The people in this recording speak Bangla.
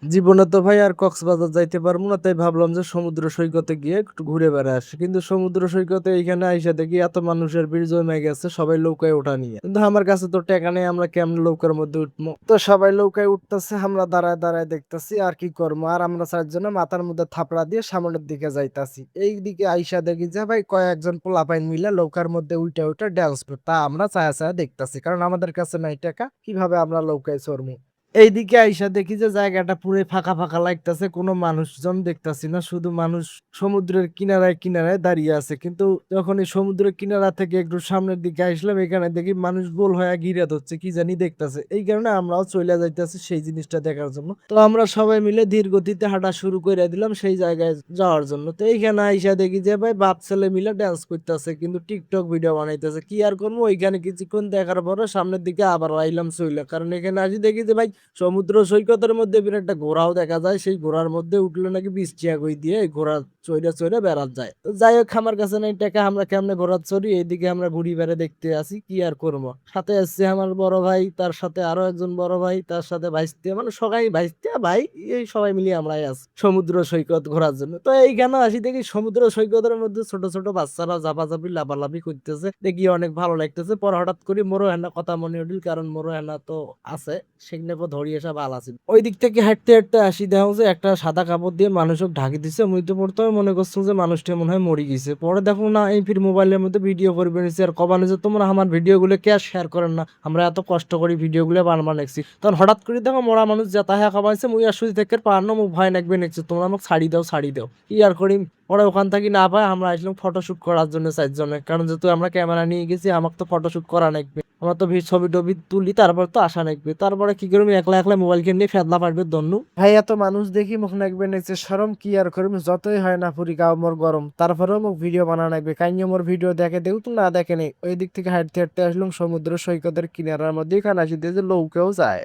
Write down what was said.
জীবনে তো ভাই আর কক্সবাজার যাইতে পারবো না, তাই ভাবলাম যে সমুদ্র সৈকতে গিয়ে একটু ঘুরে বেড়ায় আসি। কিন্তু সমুদ্র সৈকতে এইখানে আইসা দেখি এত মানুষের ভিড় জমে গেছে, সবাই নৌকায় ওঠা নিয়ে। কিন্তু আমার কাছে তো টাকা নেই, আমরা কেমন নৌকার মধ্যে উঠবো? তো সবাই নৌকায় উঠতেছে, আমরা দাঁড়ায় দাঁড়ায় দেখতেছি আর কি করবো। আর আমরা চারজনে মাথার মধ্যে থাপড়া দিয়ে সামনের দিকে যাইতাছি। এই দিকে আইসা দেখি যে ভাই কয়েকজন পোলাপাইন মিলে নৌকার মধ্যে উল্টা উল্টা ড্যান্স করে, তা আমরা ছায়া ছায়া দেখতাছি, কারণ আমাদের কাছে নাই টাকা, কিভাবে আমরা নৌকায় চড়বো। এইদিকে আইসা দেখি যে জায়গাটা পুরো ফাঁকা ফাঁকা লাগতেছে, কোনো মানুষজন দেখতাছি না, শুধু মানুষ সমুদ্রের কিনারায় কিনারায় দাঁড়িয়ে আছে। কিন্তু যখন এই সমুদ্রের কিনারা থেকে একটু সামনের দিকে আসলাম, এখানে দেখি মানুষ গোল হয়ে ঘিরে ধরছে, কি জানি দেখতাছে। এই কারণে আমরাও চলে যাইতেছি সেই জিনিসটা দেখার জন্য। তো আমরা সবাই মিলে ধীর গতিতে হাঁটা শুরু করে দিলাম সেই জায়গায় যাওয়ার জন্য। তো এইখানে আইসা দেখি যে ভাই বাপ ছেলে মিলে ডান্স করতেছে, কিন্তু টিকটক ভিডিও বানাইতেছে। কি আর করবো, ওইখানে কিছুক্ষণ দেখার পরে সামনের দিকে আবার আইলাম চইলা, কারণ এখানে আসি দেখি যে ভাই সমুদ্র সৈকতের মধ্যে বিরাট একটা ঘোড়াও দেখা যায়। সেই ঘোড়ার মধ্যে উঠলে নাকি 20 টাকা কই দিয়ে এই ঘোড়া চইরা চইরা বেড়াত যায়। তো যাই হোক, আমার কাছে নাই টাকা, আমরা কেমনে ঘোড়া চড়ি? এইদিকে আমরা ঘুরি বেড়ে দেখতে আসি, কি আর করবো। সাথে আসছে আমার বড় ভাই, তার সাথে আরো একজন বড় ভাই, তার সাথে ভাইস্তে, মানে সবাই ভাইস্তে ভাই, এই সবাই মিলিয়ে আমরাই আছি সমুদ্র সৈকত ঘোরার জন্য। তো এইখানে আসি দেখি সমুদ্র সৈকতের মধ্যে ছোট ছোট বাচ্চারা ঝাপাঝাপি লাফালাফি করতেছে, দেখি অনেক ভালো লাগতেছে। পরে হঠাৎ করে মোরো হেনা কথা মনে উঠিল, কারণ মোরো হেনা তো আছে, সেখানে ধরি এসব আল আছে। ওই দিক থেকে হাঁটতে হাঁটতে আসি, দেখো যে একটা সাদা কাপড় দিয়ে মানুষক ঢাকি দিছে। মুই তো প্রথমে মনে করছো যে মানুষটা মনে হয় মরে গেছে, পরে দেখো না এই ফির মোবাইলের মধ্যে ভিডিও করে বেরিয়েছে। আর কবানে যে তোমরা আমার ভিডিও গুলো কে শেয়ার করেন না, আমরা এত কষ্ট করি ভিডিও গুলো বানাবার নাকছি, তখন হঠাৎ করে দেখো মরা মানুষ যেতা হ্যাঁ খাবাইছে। মুই আর সুজি থেকে পারনো, মুখ ভয় নাকবে নিচ্ছে, তোমরা আমাকে ছাড়ি দাও ছাড়ি দাও। কি আর করি, পরে ওখান থেকে না পাই আমরা আসলাম ফটোশুট করার জন্য চারজনে, কারণ যেহেতু আমরা ক্যামেরা নিয়ে গেছি আমাকে তো ফটোশুট করা লাগবে। আমরা তো ছবি টবি তুলি, তারপর তো আশা নাকবে। তারপরে কি করবি, একলা একলা মোবাইল কিনে নিয়ে ফেদলা পারবে দন্নু ভাই। এত মানুষ দেখি মুখ নাকবে নিচ্ছে সরম, কি আর করবি, যতই হয় না পুরি গাও মোর গরম, তারপরেও মুখ ভিডিও বানা নাকবে। কাইনিও মোর ভিডিও দেখে দেউ তো না দেখে নেই। ওই দিক থেকে হাঁটতে হাঁটতে আসলাম সমুদ্র সৈকতের কিনারার মধ্যে, এখানে আসি দিয়ে যে লৌকেও যায়।